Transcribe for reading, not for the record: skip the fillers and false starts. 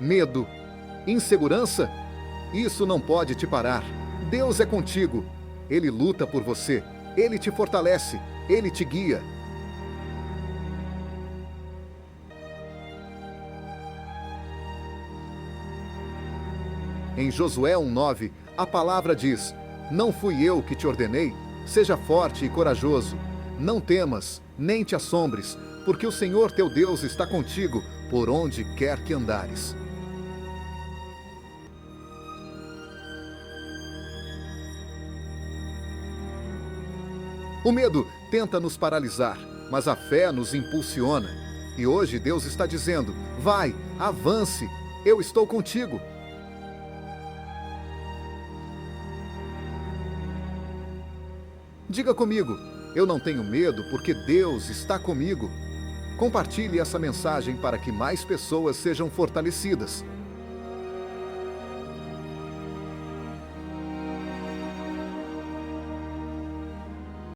Medo, insegurança? Isso não pode te parar. Deus é contigo. Ele luta por você. Ele te fortalece. Ele te guia. Em Josué 1:9, a palavra diz: Não fui eu que te ordenei? Seja forte e corajoso. Não temas, nem te assombres, porque o Senhor teu Deus está contigo por onde quer que andares. O medo tenta nos paralisar, mas a fé nos impulsiona. E hoje Deus está dizendo: vai, avance, eu estou contigo. Diga comigo: eu não tenho medo porque Deus está comigo. Compartilhe essa mensagem para que mais pessoas sejam fortalecidas.